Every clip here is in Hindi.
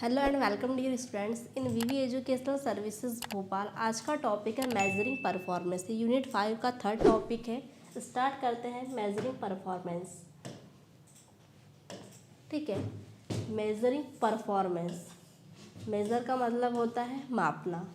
Hello and welcome dear students in VV educational services Bhopal. आज का टॉपिक है मेजरिंग परफॉर्मेंस। यूनिट 5 का थर्ड टॉपिक है। स्टार्ट करते हैं मेजरिंग परफॉर्मेंस। ठीक है, मेजरिंग परफॉर्मेंस, मेजर का मतलब होता है मापना।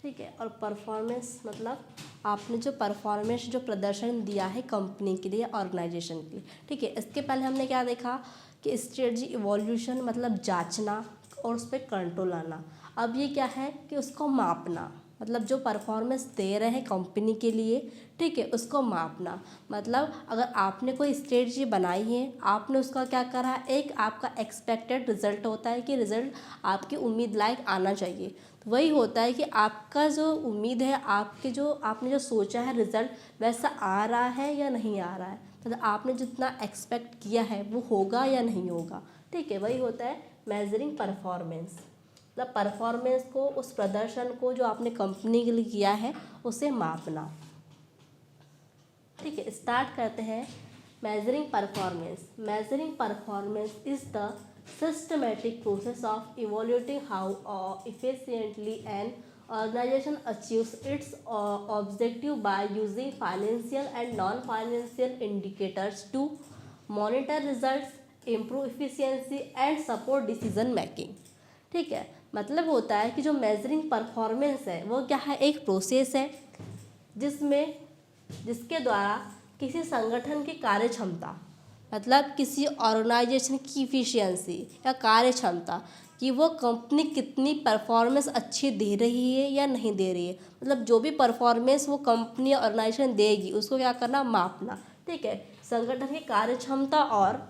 ठीक है, और परफॉर्मेंस मतलब आपने जो परफॉर्मेंस जो प्रदर्शन दिया है कंपनी के लिए, ऑर्गेनाइजेशन के लिए। ठीक है, इसके पहले हमने क्या देखा कि स्ट्रेटजी इवोल्यूशन मतलब जांचना और उस पर कंट्रोल आना। अब ये क्या है कि उसको मापना, मतलब जो परफॉर्मेंस दे रहे हैं कंपनी के लिए, ठीक है, उसको मापना। मतलब अगर आपने कोई स्ट्रेटजी बनाई है, आपने उसका क्या करा, एक आपका एक्सपेक्टेड रिजल्ट होता है कि रिजल्ट आपकी उम्मीद लायक आना चाहिए। तो वही होता है कि आपका जो उम्मीद है, आपके जो आपने जो सोचा है रिजल्ट वैसा आ रहा है या नहीं आ रहा है, मतलब आपने जितना एक्सपेक्ट किया है वो होगा या नहीं होगा। ठीक है, वही होता है मेजरिंग परफॉर्मेंस। मतलब परफॉर्मेंस को, उस प्रदर्शन को जो आपने कंपनी के लिए किया है उसे मापना। ठीक है, स्टार्ट करते हैं measuring performance. Measuring performance is the systematic process of evaluating how efficiently an organization achieves its objective by using financial and non-financial indicators to monitor results, improve efficiency and support decision making। ठीक है, मतलब होता है कि जो मेजरिंग परफॉर्मेंस है वो क्या है, एक प्रोसेस है जिसके द्वारा किसी संगठन की कार्य क्षमता, मतलब किसी ऑर्गेनाइजेशन की इफिशियंसी या कार्य क्षमता कि वो कंपनी कितनी परफॉर्मेंस अच्छी दे रही है या नहीं दे रही है, मतलब जो भी परफॉर्मेंस वो कंपनी या ऑर्गेनाइजेशन देगी उसको क्या करना, मापना। ठीक है, संगठन की कार्य क्षमता और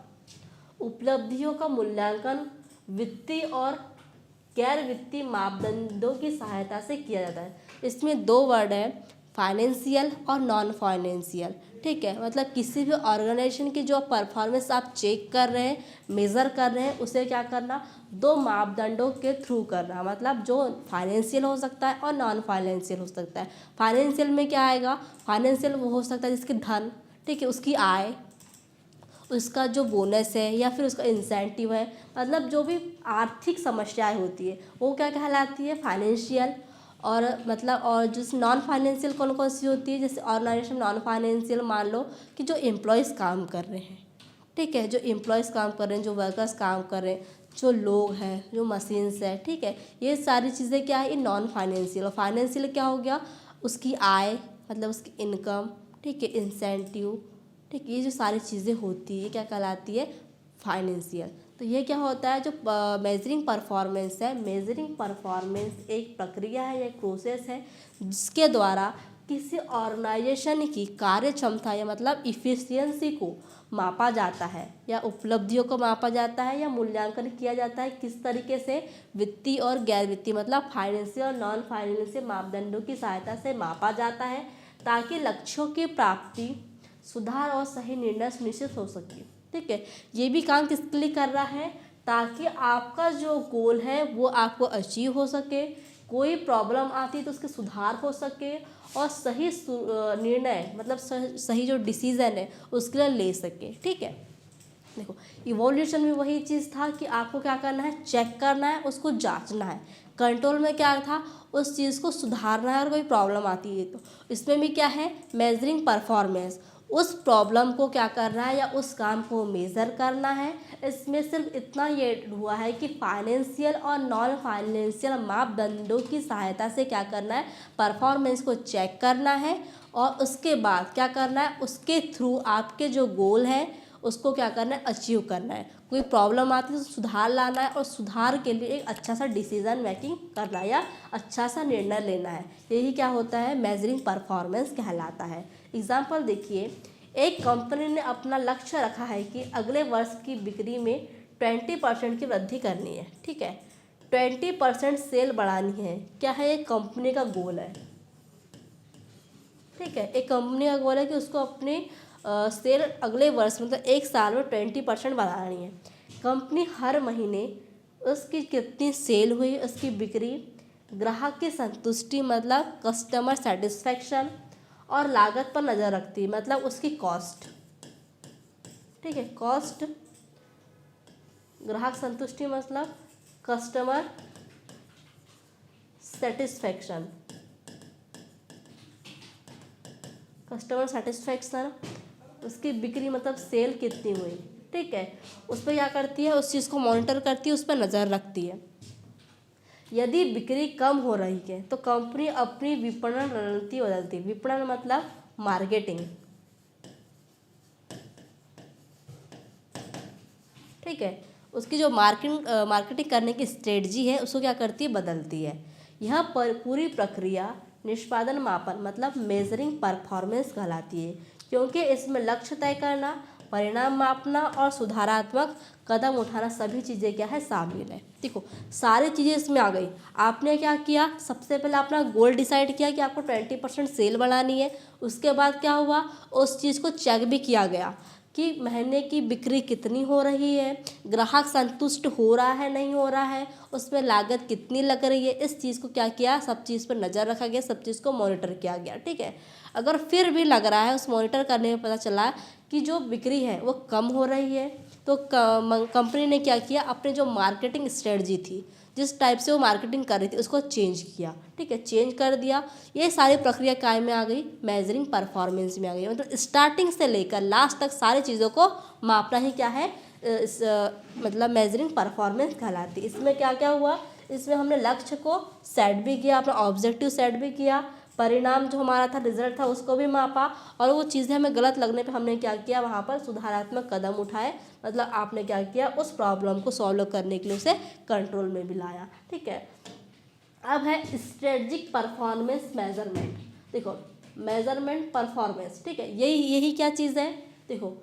उपलब्धियों का मूल्यांकन वित्तीय और गैर वित्तीय मापदंडों की सहायता से किया जाता है। इसमें दो वर्ड है, फाइनेंशियल और नॉन फाइनेंशियल। ठीक है, मतलब किसी भी ऑर्गेनाइजेशन की जो परफॉर्मेंस आप चेक कर रहे हैं, मेज़र कर रहे हैं, उसे क्या करना, दो मापदंडों के थ्रू करना। मतलब जो फाइनेंशियल हो सकता है और नॉन फाइनेंशियल हो सकता है। फाइनेंशियल में क्या आएगा, फाइनेंशियल वो हो सकता है जिसकी धन, ठीक है, उसकी आय, उसका जो बोनस है या फिर उसका इंसेंटिव है, मतलब जो भी आर्थिक समस्याएं होती है वो क्या कहलाती है, फाइनेंशियल। और मतलब और जिस नॉन फाइनेंशियल कौन कौन सी होती है, जैसे ऑर्गेनाइजेशन नॉन फाइनेंशियल मान लो कि जो एम्प्लॉयज़ काम कर रहे हैं। ठीक है, जो एम्प्लॉयज़ काम कर रहे हैं, जो वर्कर्स काम कर रहे हैं, जो लोग हैं, जो मशीन्स है, ठीक है, ये सारी चीज़ें क्या है, ये नॉन फाइनेंशियल। और फाइनेंशियल क्या हो गया, उसकी आय, मतलब उसकी इनकम, ठीक है, इंसेंटिव, ठीक, ये जो सारी चीज़ें होती है क्या कहलाती है, फाइनेंशियल। तो ये क्या होता है, जो मेजरिंग परफॉर्मेंस है, मेजरिंग परफॉर्मेंस एक प्रक्रिया है, एक प्रोसेस है जिसके द्वारा किसी ऑर्गेनाइजेशन की कार्य क्षमता या मतलब इफ़िशियंसी को मापा जाता है या उपलब्धियों को मापा जाता है या मूल्यांकन किया जाता है। किस तरीके से, वित्तीय और गैर वित्तीय मतलब फाइनेंशियल और नॉन फाइनेंशियल मापदंडों की सहायता से मापा जाता है, ताकि लक्ष्यों की प्राप्ति, सुधार और सही निर्णय सुनिश्चित हो सके। ठीक है, ये भी काम किसके लिए कर रहा है, ताकि आपका जो गोल है वो आपको अचीव हो सके, कोई प्रॉब्लम आती है तो उसके सुधार हो सके और सही निर्णय मतलब सही जो डिसीज़न है उसके लिए ले सके। ठीक है, देखो इवोल्यूशन में वही चीज़ था कि आपको क्या करना है, चेक करना है, उसको जांचना है। कंट्रोल में क्या था, उस चीज़ को सुधारना है और कोई प्रॉब्लम आती है तो। इसमें भी क्या है, मेजरिंग परफॉर्मेंस, उस प्रॉब्लम को क्या करना है या उस काम को मेज़र करना है। इसमें सिर्फ इतना ये हुआ है कि फाइनेंशियल और नॉन फाइनेंशियल मापदंडों की सहायता से क्या करना है, परफॉर्मेंस को चेक करना है और उसके बाद क्या करना है, उसके थ्रू आपके जो गोल है उसको क्या करना है, अचीव करना है। कोई प्रॉब्लम आती है तो सुधार लाना है और सुधार के लिए एक अच्छा सा डिसीजन मेकिंग करना है या अच्छा सा निर्णय लेना है। यही क्या होता है, मेजरिंग परफॉर्मेंस कहलाता है। एग्जाम्पल देखिए, एक कंपनी ने अपना लक्ष्य रखा है कि अगले वर्ष की बिक्री में 20% की वृद्धि करनी है। ठीक है, 20% सेल बढ़ानी है, क्या है, एक कंपनी का गोल है। ठीक है, एक कंपनी का गोल है कि उसको अपनी सेल अगले वर्ष मतलब एक साल में 20% बढ़ानी है। कंपनी हर महीने उसकी कितनी सेल हुई, उसकी बिक्री, ग्राहक की संतुष्टि मतलब कस्टमर सेटिस्फेक्शन और लागत पर नज़र रखती है, मतलब उसकी कॉस्ट। ठीक है। कॉस्ट, ग्राहक संतुष्टि मतलब कस्टमर सेटिस्फैक्शन, कस्टमर सेटिस्फैक्शन। उसकी बिक्री मतलब सेल कितनी हुई, ठीक है। उस पर क्या करती है, उस चीज़ को मॉनिटर करती है, उस पर नज़र रखती है। यदि बिक्री कम हो रही है तो कंपनी अपनी विपणन रणनीति बदलती है। विपणन मतलब मार्केटिंग, ठीक है। उसकी जो मार्केटिंग करने की स्ट्रेटजी है उसको क्या करती है, बदलती है। यह पूरी प्रक्रिया निष्पादन मापन मतलब मेजरिंग परफॉर्मेंस कहलाती है, क्योंकि इसमें लक्ष्य तय करना, परिणाम मापना और सुधारात्मक कदम उठाना सभी चीज़ें क्या है, शामिल है। देखो सारी चीज़ें इसमें आ गई। आपने क्या किया, सबसे पहले अपना गोल डिसाइड किया कि आपको 20% सेल बढ़ानी है। उसके बाद क्या हुआ, उस चीज़ को चेक भी किया गया कि महीने की बिक्री कितनी हो रही है, ग्राहक संतुष्ट हो रहा है नहीं हो रहा है, उसमें लागत कितनी लग रही है। इस चीज़ को क्या किया, सब चीज़ पर नज़र रखा गया, सब चीज़ को मॉनिटर किया गया, ठीक है। अगर फिर भी लग रहा है, उस मॉनिटर करने में पता चला कि जो बिक्री है वो कम हो रही है, तो कंपनी ने क्या किया, अपने जो मार्केटिंग स्ट्रेटजी थी, जिस टाइप से वो मार्केटिंग कर रही थी, उसको चेंज किया, ठीक है। चेंज कर दिया। ये सारी प्रक्रिया काय में आ गई, मेजरिंग परफॉर्मेंस में आ गई। मतलब स्टार्टिंग से लेकर लास्ट तक सारी चीज़ों को मापना ही क्या है, मतलब मेजरिंग परफॉर्मेंस कहलाती है। इसमें क्या क्या हुआ, इसमें हमने लक्ष्य को सेट भी किया, अपना ऑब्जेक्टिव सेट भी किया, परिणाम जो हमारा था, रिजल्ट था, उसको भी मापा, और वो चीज़ें हमें गलत लगने पे हमने क्या किया, वहाँ पर सुधारात्मक कदम उठाए। मतलब आपने क्या किया, उस प्रॉब्लम को सॉल्व करने के लिए उसे कंट्रोल में भी लाया, ठीक है। अब है स्ट्रेटजिक परफॉर्मेंस मेजरमेंट। देखो मेजरमेंट परफॉर्मेंस, ठीक है, यही क्या चीज़ है। देखो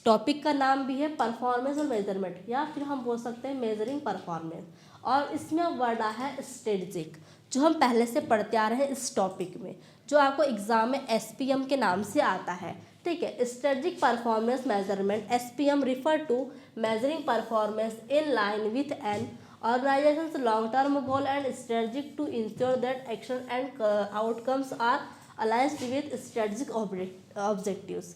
टॉपिक का नाम भी है परफॉर्मेंस और मेजरमेंट, या फिर हम बोल सकते हैं मेजरिंग परफॉर्मेंस। और इसमें वर्ड है स्ट्रेटजिक, जो हम पहले से पढ़ते आ रहे हैं इस टॉपिक में, जो आपको एग्जाम में SPM के नाम से आता है, ठीक है। Strategic performance measurement, SPM refer to measuring performance in line with an organization's long-term goal and strategy to ensure that action and outcomes are aligned with strategic objectives।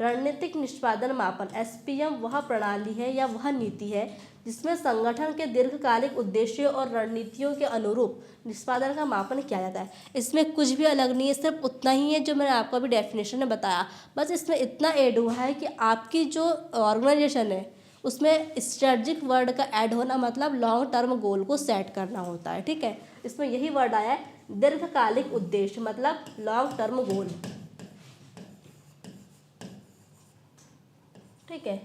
रणनीतिक निष्पादन मापन SPM वह प्रणाली है या वह नीति है जिसमें संगठन के दीर्घकालिक उद्देश्यों और रणनीतियों के अनुरूप निष्पादन का मापन किया जाता है। इसमें कुछ भी अलग नहीं है, सिर्फ उतना ही है जो मैंने आपको अभी डेफिनेशन में बताया। बस इसमें इतना ऐड हुआ है कि आपकी जो ऑर्गेनाइजेशन है उसमें स्ट्रेटजिक वर्ड का ऐड होना मतलब लॉन्ग टर्म गोल को सेट करना होता है, ठीक है। इसमें यही वर्ड आया है, दीर्घकालिक उद्देश्य मतलब लॉन्ग टर्म गोल, ठीक है।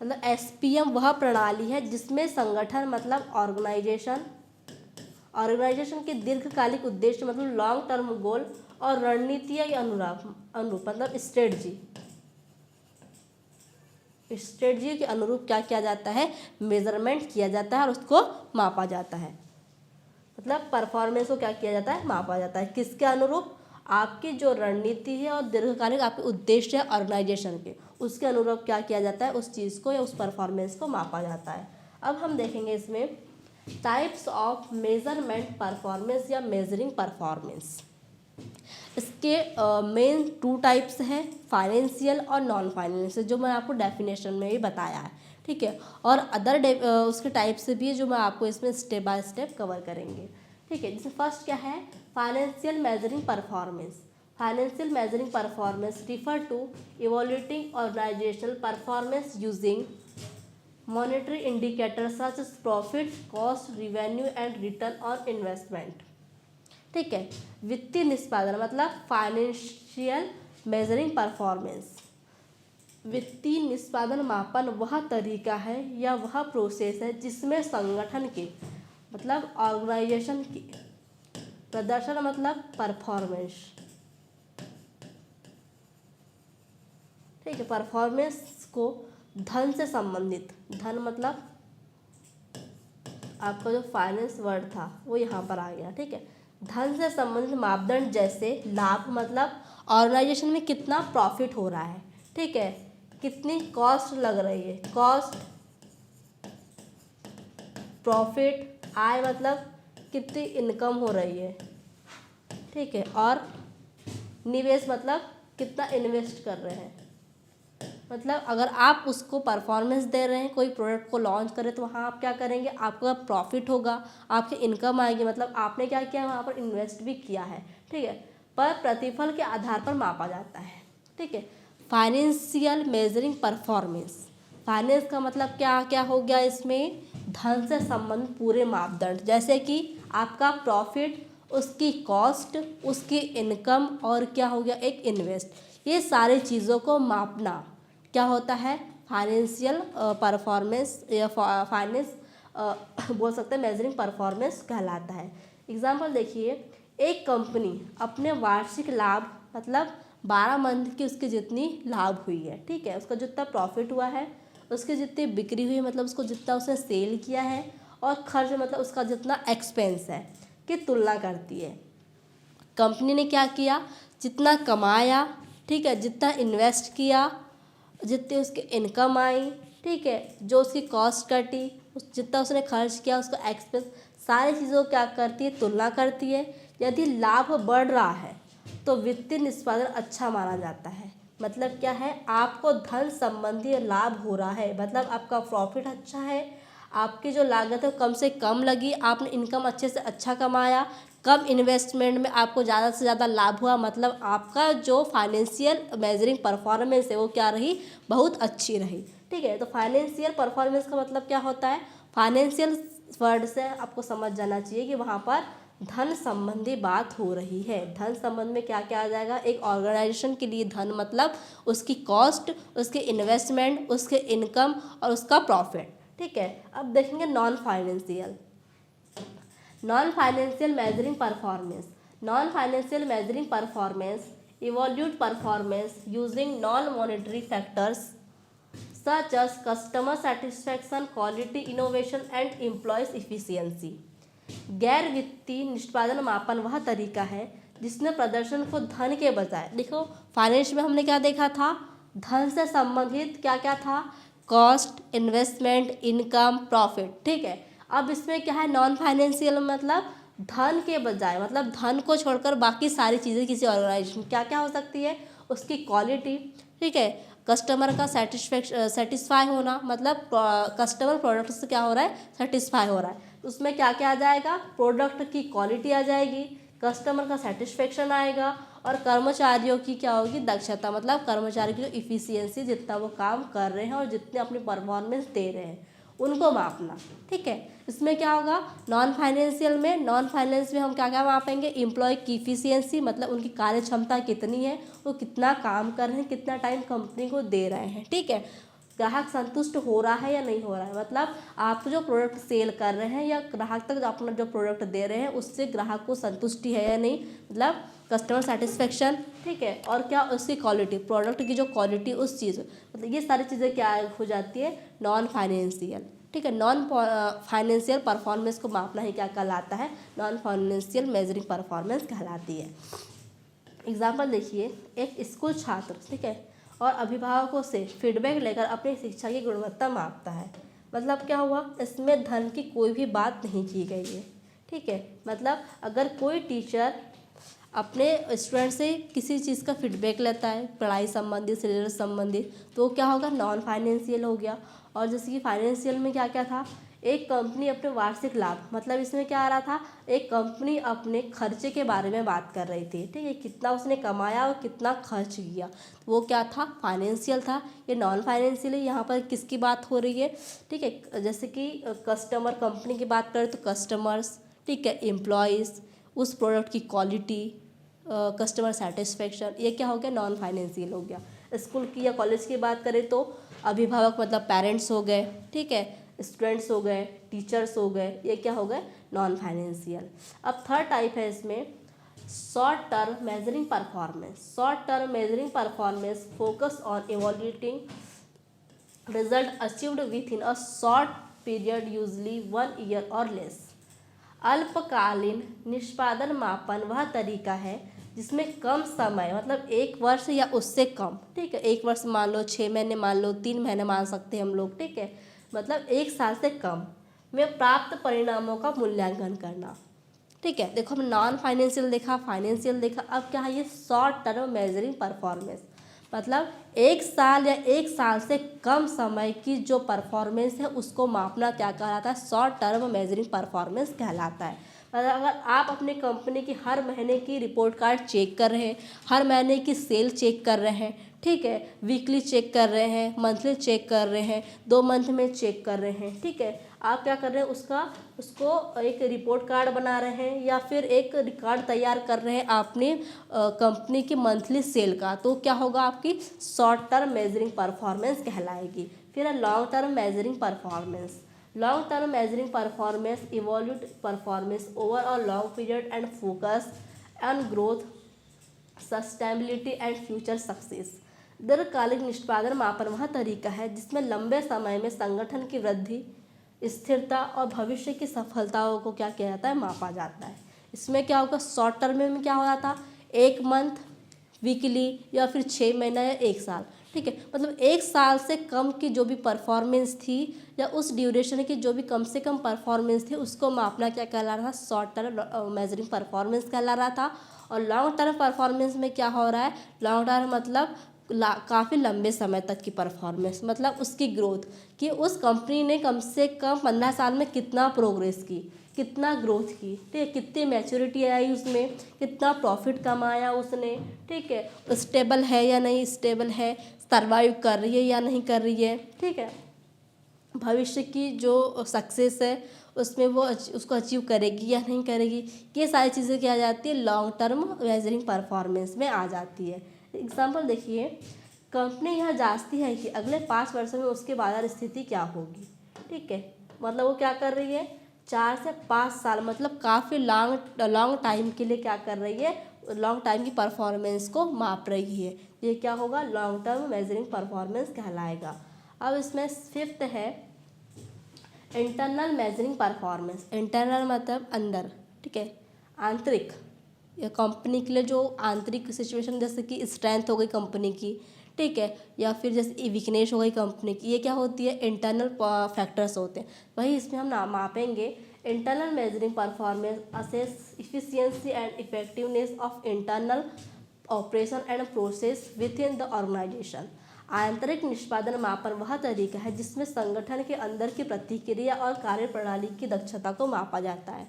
मतलब SPM वह प्रणाली है जिसमें संगठन मतलब ऑर्गेनाइजेशन के दीर्घकालिक उद्देश्य मतलब लॉन्ग टर्म गोल और रणनीतियों के अनुरूप मतलब स्ट्रेटजी के अनुरूप क्या किया जाता है, मेजरमेंट किया जाता है और उसको मापा जाता है। मतलब परफॉर्मेंस को क्या किया जाता है, मापा जाता है। किसके अनुरूप, आपकी जो रणनीति है और दीर्घकालिक आपके उद्देश्य है ऑर्गेनाइजेशन के, उसके अनुरूप क्या किया जाता है, उस चीज़ को या उस परफॉर्मेंस को मापा जाता है। अब हम देखेंगे इसमें टाइप्स ऑफ मेजरमेंट परफॉर्मेंस या मेजरिंग परफॉर्मेंस। इसके मेन 2 टाइप्स हैं, फाइनेंशियल और नॉन फाइनेंशियल, जो मैं आपको डेफिनेशन में भी बताया है, ठीक है। और अदर उसके टाइप से भी है जो मैं आपको इसमें स्टेप बाय स्टेप कवर करेंगे, ठीक है। जैसे फर्स्ट क्या है, financial measuring performance. Financial measuring performance refer to evaluating organisational performance using monetary indicators such as profit, cost, revenue and return on investment, ठीक है। वित्तीय निष्पादन मतलब फाइनेंशियल मेजरिंग परफॉर्मेंस। वित्तीय निष्पादन मापन वह तरीका है या वह प्रोसेस है जिसमें संगठन के मतलब ऑर्गेनाइजेशन की प्रदर्शन मतलब परफॉर्मेंस, ठीक है, परफॉर्मेंस को धन से संबंधित, धन मतलब आपका जो फाइनेंस वर्ड था वो यहाँ पर आ गया, ठीक है। धन से संबंधित मापदंड जैसे लाभ मतलब ऑर्गेनाइजेशन में कितना प्रॉफिट हो रहा है, ठीक है, कितनी कॉस्ट लग रही है, कॉस्ट, प्रॉफिट, आय मतलब कितनी इनकम हो रही है, ठीक है, और निवेश मतलब कितना इन्वेस्ट कर रहे हैं। मतलब अगर आप उसको परफॉर्मेंस दे रहे हैं, कोई प्रोडक्ट को लॉन्च करें, तो वहाँ आप क्या करेंगे, आपका प्रॉफिट होगा, आपकी इनकम आएगी, मतलब आपने क्या किया, वहाँ पर इन्वेस्ट भी किया है, ठीक है। पर प्रतिफल के आधार पर मापा जाता है, ठीक है। फाइनेंशियल मेजरिंग परफॉर्मेंस, फाइनेंस का मतलब क्या क्या हो गया इसमें, धन से संबंधित पूरे मापदंड, जैसे कि आपका प्रॉफिट, उसकी कॉस्ट, उसकी इनकम और क्या हो गया एक इन्वेस्ट, ये सारी चीज़ों को मापना क्या होता है, फाइनेंशियल परफॉर्मेंस या फाइनेंस बोल सकते हैं, मेजरिंग परफॉर्मेंस कहलाता है। एग्जाम्पल देखिए, एक कंपनी अपने वार्षिक लाभ मतलब 12 मंथ की उसकी जितनी लाभ हुई है, ठीक है, उसका जितना प्रॉफिट हुआ है, उसकी जितनी बिक्री हुई मतलब उसको जितना उसने सेल किया है, और खर्च मतलब उसका जितना एक्सपेंस है, की तुलना करती है। कंपनी ने क्या किया, जितना कमाया, ठीक है, जितना इन्वेस्ट किया, जितनी उसकी इनकम आई, ठीक है, जो उसकी कॉस्ट कटी, जितना उसने खर्च किया, उसका एक्सपेंस, सारी चीज़ों को क्या करती है, तुलना करती है। यदि लाभ बढ़ रहा है तो वित्तीय निष्पादन अच्छा माना जाता है। मतलब क्या है, आपको धन संबंधी लाभ हो रहा है, मतलब आपका प्रॉफिट अच्छा है, आपकी जो लागत है कम से कम लगी, आपने इनकम अच्छे से अच्छा कमाया, कम इन्वेस्टमेंट में आपको ज़्यादा से ज़्यादा लाभ हुआ, मतलब आपका जो फाइनेंशियल मेजरिंग परफॉर्मेंस है वो क्या रही, बहुत अच्छी रही, ठीक है। तो फाइनेंशियल परफॉर्मेंस का मतलब क्या होता है, फाइनेंशियल वर्ड से आपको समझ जाना चाहिए कि वहाँ पर धन संबंधी बात हो रही है। धन संबंध में क्या क्या आ जाएगा, एक ऑर्गेनाइजेशन के लिए धन मतलब उसकी कॉस्ट, उसके इन्वेस्टमेंट, उसके इनकम और उसका प्रॉफिट, ठीक है। अब देखेंगे non financial, non financial measuring performance. Non financial measuring performance evaluate performance using non-monetary factors such as customer satisfaction, quality, innovation and employees efficiency। गैर वित्तीय निष्पादन मापन वह तरीका है जिसने प्रदर्शन को धन के बजाय, देखो फाइनेंस में हमने क्या देखा था, धन से संबंधित क्या क्या था, कॉस्ट, इन्वेस्टमेंट, इनकम, प्रॉफिट, ठीक है। अब इसमें क्या है, नॉन फाइनेंशियल मतलब धन के बजाय, मतलब धन को छोड़कर बाकी सारी चीज़ें किसी ऑर्गेनाइजेशन क्या क्या हो सकती है, उसकी क्वालिटी, ठीक है, कस्टमर का सेटिस्फाई होना, मतलब कस्टमर प्रोडक्ट से क्या हो रहा है, सेटिस्फाई हो रहा है, उसमें क्या क्या आ जाएगा, प्रोडक्ट की क्वालिटी आ जाएगी, कस्टमर का सेटिस्फेक्शन आएगा, और कर्मचारियों की क्या होगी, दक्षता, मतलब कर्मचारी की जो इफ़िशियंसी, जितना वो काम कर रहे हैं और जितने अपनी परफॉर्मेंस दे रहे हैं उनको मापना, ठीक है। इसमें क्या होगा, नॉन फाइनेंशियल में, नॉन फाइनेंस में हम क्या क्या मापेंगे, एम्प्लॉय की इफिशियंसी, मतलब उनकी कार्य क्षमता कितनी है, वो कितना काम कर रहे हैं, कितना टाइम कंपनी को दे रहे हैं, ठीक है। ग्राहक संतुष्ट हो रहा है या नहीं हो रहा है, मतलब आप जो प्रोडक्ट सेल कर रहे हैं या ग्राहक तक अपना जो प्रोडक्ट दे रहे हैं उससे ग्राहक को संतुष्टि है या नहीं, मतलब कस्टमर सेटिस्फेक्शन, ठीक है। और क्या, उसकी क्वालिटी, प्रोडक्ट की जो क्वालिटी उस चीज़, मतलब ये सारी चीज़ें क्या हो जाती है, नॉन फाइनेंशियल, ठीक है। नॉन फाइनेंशियल परफॉर्मेंस को मापना ही क्या कहलाता है, नॉन फाइनेंशियल मेजरिंग परफॉर्मेंस कहलाती है। एग्जाम्पल देखिए, एक स्कूल छात्र, ठीक है, और अभिभावकों से फीडबैक लेकर अपनी शिक्षा की गुणवत्ता मापता है। मतलब क्या हुआ, इसमें धन की कोई भी बात नहीं की गई है, ठीक है। मतलब अगर कोई टीचर अपने स्टूडेंट से किसी चीज़ का फीडबैक लेता है, पढ़ाई संबंधित, सिलेबस संबंधित, तो क्या होगा, नॉन फाइनेंशियल हो गया। और जैसे कि फाइनेंशियल में क्या क्या था, एक कंपनी अपने वार्षिक लाभ, मतलब इसमें क्या आ रहा था, एक कंपनी अपने खर्चे के बारे में बात कर रही थी, ठीक है, कितना उसने कमाया और कितना खर्च किया, तो वो क्या था, फाइनेंशियल था। ये नॉन फाइनेंशियल है, यहाँ पर किसकी बात हो रही है, ठीक है, जैसे कि कस्टमर, कंपनी की बात करें तो कस्टमर्स, ठीक है, एम्प्लॉयज़, उस प्रोडक्ट की क्वालिटी, कस्टमर सेटिस्फेक्शन, ये क्या हो गया, नॉन फाइनेंशियल हो गया। स्कूल की या कॉलेज की बात करें तो अभिभावक मतलब पेरेंट्स हो गए, ठीक है, स्टूडेंट्स हो गए, टीचर्स हो गए, ये क्या हो गए, नॉन फाइनेंशियल। अब थर्ड टाइप है इसमें short term measuring performance. Short term measuring performance focus on evaluating result achieved within a short period, usually 1 year और लेस। अल्पकालीन निष्पादन मापन वह तरीका है जिसमें कम समय, मतलब 1 वर्ष या उससे कम, ठीक है, 1 वर्ष मान लो, 6 महीने मान लो, 3 महीने मान सकते हैं हम लोग, ठीक है, मतलब 1 साल से कम में प्राप्त परिणामों का मूल्यांकन करना। ठीक है। देखो हम नॉन फाइनेंशियल देखा, फाइनेंशियल देखा, अब क्या है ये शॉर्ट टर्म मेजरिंग परफॉर्मेंस, मतलब 1 साल या 1 साल से कम समय की जो परफॉर्मेंस है उसको मापना क्या कहलाता है, शॉर्ट टर्म मेजरिंग परफॉर्मेंस कहलाता है। मतलब अगर आप अपनी कंपनी की हर महीने की रिपोर्ट कार्ड चेक कर रहे हैं, हर महीने की सेल चेक कर रहे हैं, ठीक है, वीकली चेक कर रहे हैं, मंथली चेक कर रहे हैं, 2 मंथ में चेक कर रहे हैं, ठीक है, आप क्या कर रहे हैं उसको एक रिपोर्ट कार्ड बना रहे हैं या फिर एक रिकॉर्ड तैयार कर रहे हैं अपनी कंपनी की मंथली सेल का, तो क्या होगा, आपकी शॉर्ट टर्म मेजरिंग परफॉर्मेंस कहलाएगी। फिर है long term measuring performance. Long term measuring performance evolute performance over a long period and focus on growth, sustainability and future success. दीर्घकालिक निष्पादन मापन वह तरीका है जिसमें लंबे समय में संगठन की वृद्धि, स्थिरता और भविष्य की सफलताओं को क्या किया जाता है, मापा जाता है। इसमें क्या होगा, शॉर्ट टर्म में क्या हो रहा था, 1 मंथ, वीकली या फिर 6 महीना या 1 साल, ठीक है, मतलब 1 साल से कम की जो भी परफॉर्मेंस थी या उस ड्यूरेशन की जो भी कम से कम परफॉर्मेंस थी उसको मापना क्या कहला रहा था, शॉर्ट टर्म मेजरिंग परफॉर्मेंस कहला रहा था। और लॉन्ग टर्म परफॉर्मेंस में क्या हो रहा है, लॉन्ग टर्म मतलब काफ़ी लंबे समय तक की परफॉर्मेंस, मतलब उसकी ग्रोथ, कि उस कंपनी ने कम से कम 15 साल में कितना प्रोग्रेस की, कितना ग्रोथ की, ठीक है, कितनी मैच्योरिटी आई उसमें, कितना प्रॉफिट कमाया उसने, ठीक है, स्टेबल है या नहीं स्टेबल है, सर्वाइव कर रही है या नहीं कर रही है, ठीक है, भविष्य की जो सक्सेस है उसमें वो उसको अचीव करेगी या नहीं करेगी, ये सारी चीज़ें क्या आ जाती है, लॉन्ग टर्म मेजरिंग परफॉर्मेंस में आ जाती है। एग्जाम्पल देखिए, कंपनी यह जांचती है कि अगले 5 वर्षों में उसकी बाजार स्थिति क्या होगी, ठीक है, मतलब वो क्या कर रही है, 4 से 5 साल, मतलब काफ़ी लॉन्ग टाइम के लिए क्या कर रही है, लॉन्ग टाइम की परफॉर्मेंस को माप रही है, ये क्या होगा, लॉन्ग टर्म मेजरिंग परफॉर्मेंस कहलाएगा। अब इसमें 5th है इंटरनल मेजरिंग परफॉर्मेंस। इंटरनल मतलब अंदर, ठीक है, आंतरिक, या कंपनी के लिए जो आंतरिक सिचुएशन, जैसे कि स्ट्रेंथ हो गई कंपनी की, ठीक है, या फिर जैसे वीकनेस हो गई कंपनी की, ये क्या होती है, इंटरनल फैक्टर्स होते हैं, वही इसमें हम मापेंगे। Internal measuring performance assess efficiency and effectiveness of internal operation and process within the organisation. आंतरिक निष्पादन मापन वह तरीका है जिसमें संगठन के अंदर की प्रतिक्रिया और कार्यप्रणाली की दक्षता को मापा जाता है,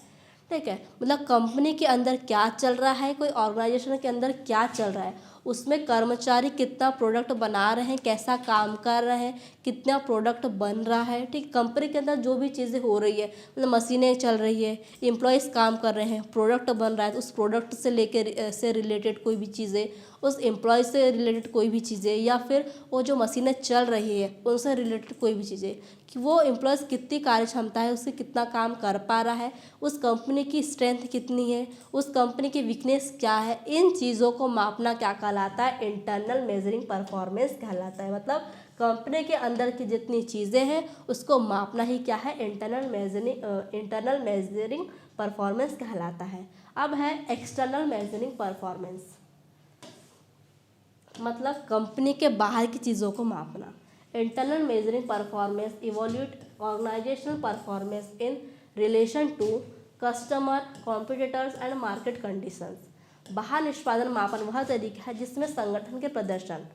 ठीक है, मतलब कंपनी के अंदर क्या चल रहा है, कोई ऑर्गेनाइजेशन के अंदर क्या चल रहा है, उसमें कर्मचारी कितना प्रोडक्ट बना रहे हैं, कैसा काम कर रहे हैं, कितना प्रोडक्ट बन रहा है, ठीक, कंपनी के अंदर जो भी चीज़ें हो रही है, मतलब मशीनें चल रही है, एम्प्लॉयज़ काम कर रहे हैं, प्रोडक्ट बन रहा है, तो उस प्रोडक्ट से लेकर से रिलेटेड कोई भी चीज़ें, उस एम्प्लॉय से रिलेटेड कोई भी चीज़ें, या फिर वो जो मशीनें चल रही है उनसे रिलेटेड कोई भी चीज़ें, कि वो एम्प्लॉयज़ कितनी कार्य क्षमता है, उससे कितना काम कर पा रहा है, उस कंपनी की स्ट्रेंथ कितनी है, उस कंपनी की वीकनेस क्या है, इन चीज़ों को मापना क्या कहलाता है, इंटरनल मेजरिंग परफॉर्मेंस कहलाता है। मतलब कंपनी के अंदर की जितनी चीज़ें हैं उसको मापना ही क्या है, इंटरनल मेजरिंग परफॉर्मेंस कहलाता है। अब है एक्सटर्नल मेजरिंग परफॉर्मेंस, मतलब कंपनी के बाहर की चीज़ों को मापना। Internal measuring performance evaluate organisational performance in relation to customer, competitors and market conditions. बाहर निष्पादन मापन वह तरीका है जिसमें संगठन के प्रदर्शन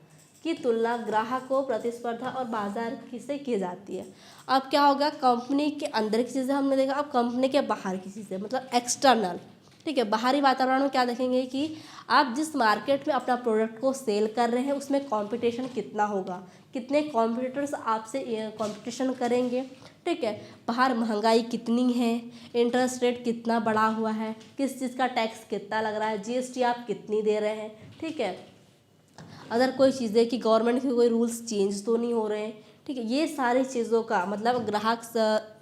की तुलना ग्राहकों, प्रतिस्पर्धा और बाजार की से की जाती है। अब क्या होगा, कंपनी के अंदर की चीज़ें हमने देखा, अब कंपनी के बाहर की चीज़ें, मतलब एक्सटर्नल, ठीक है, बाहरी वातावरण में क्या देखेंगे कि आप जिस मार्केट में अपना प्रोडक्ट को सेल कर रहे हैं उसमें कंपटीशन कितना होगा, कितने कॉम्पिटिटर्स आपसे कंपटीशन करेंगे, ठीक है, बाहर महंगाई कितनी है, इंटरेस्ट रेट कितना बढ़ा हुआ है, किस चीज़ का टैक्स कितना लग रहा है, जीएसटी आप कितनी दे रहे हैं, ठीक है, अगर कोई चीज़ें कि गवर्नमेंट के कोई रूल्स चेंज तो नहीं हो रहे हैं, ठीक है, ये सारी चीज़ों का मतलब ग्राहक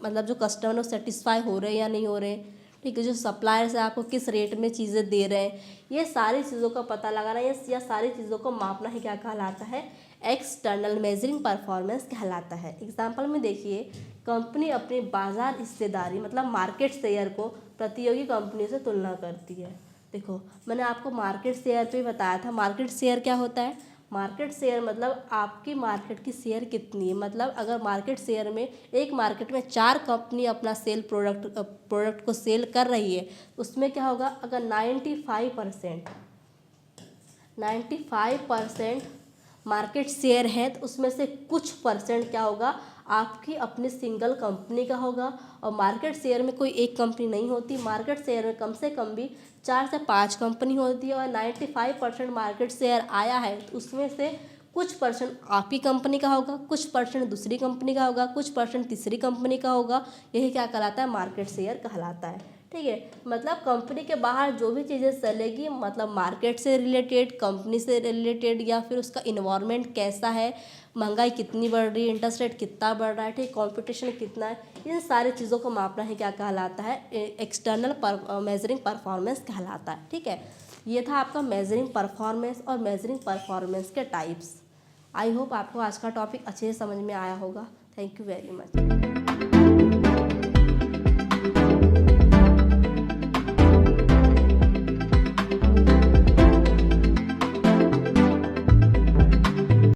मतलब जो कस्टमर सेटिस्फाई हो रहे हैं या नहीं हो रहे हैं, ठीक है, जो सप्लायर्स है आपको किस रेट में चीज़ें दे रहे हैं, ये सारी चीज़ों का पता लगाना, या सारी चीज़ों को मापना ही क्या कहलाता है, एक्सटर्नल मेजरिंग परफॉर्मेंस कहलाता है। एग्जाम्पल में देखिए, कंपनी अपनी बाजार हिस्सेदारी मतलब मार्केट शेयर को प्रतियोगी कंपनी से तुलना करती है। देखो मैंने आपको मार्केट शेयर पे बताया था, मार्केट शेयर क्या होता है, मार्केट शेयर मतलब आपकी मार्केट की शेयर कितनी है, मतलब अगर मार्केट शेयर में एक मार्केट में 4 कंपनी अपना प्रोडक्ट को सेल कर रही है, उसमें क्या होगा, अगर 95% मार्केट शेयर है तो उसमें से कुछ परसेंट क्या होगा, आपकी अपनी सिंगल कंपनी का होगा। और मार्केट शेयर में कोई एक कंपनी नहीं होती, मार्केट शेयर में कम से कम भी 4 से 5 कंपनी होती है। और 95% मार्केट शेयर आया है तो उसमें से कुछ परसेंट आपकी कंपनी का होगा, कुछ परसेंट दूसरी कंपनी का होगा, कुछ परसेंट तीसरी कंपनी का होगा। यही क्या कहलाता है, मार्केट शेयर कहलाता है। ठीक है, मतलब कंपनी के बाहर जो भी चीज़ें चलेगी, मतलब मार्केट से रिलेटेड, कंपनी से रिलेटेड, या फिर उसका इन्वायरमेंट कैसा है, महंगाई कितनी बढ़ रही है, इंटरेस्ट रेट कितना बढ़ रहा है, ठीक, कंपटीशन कितना है, इन सारी चीज़ों को मापना ही क्या कहलाता है, एक्सटर्नल मेजरिंग परफॉर्मेंस कहलाता है। ठीक है, ये था आपका मेजरिंग परफॉर्मेंस और मेजरिंग परफॉर्मेंस के टाइप्स। आई होप आपको आज का टॉपिक अच्छे से समझ में आया होगा। Thank you very much.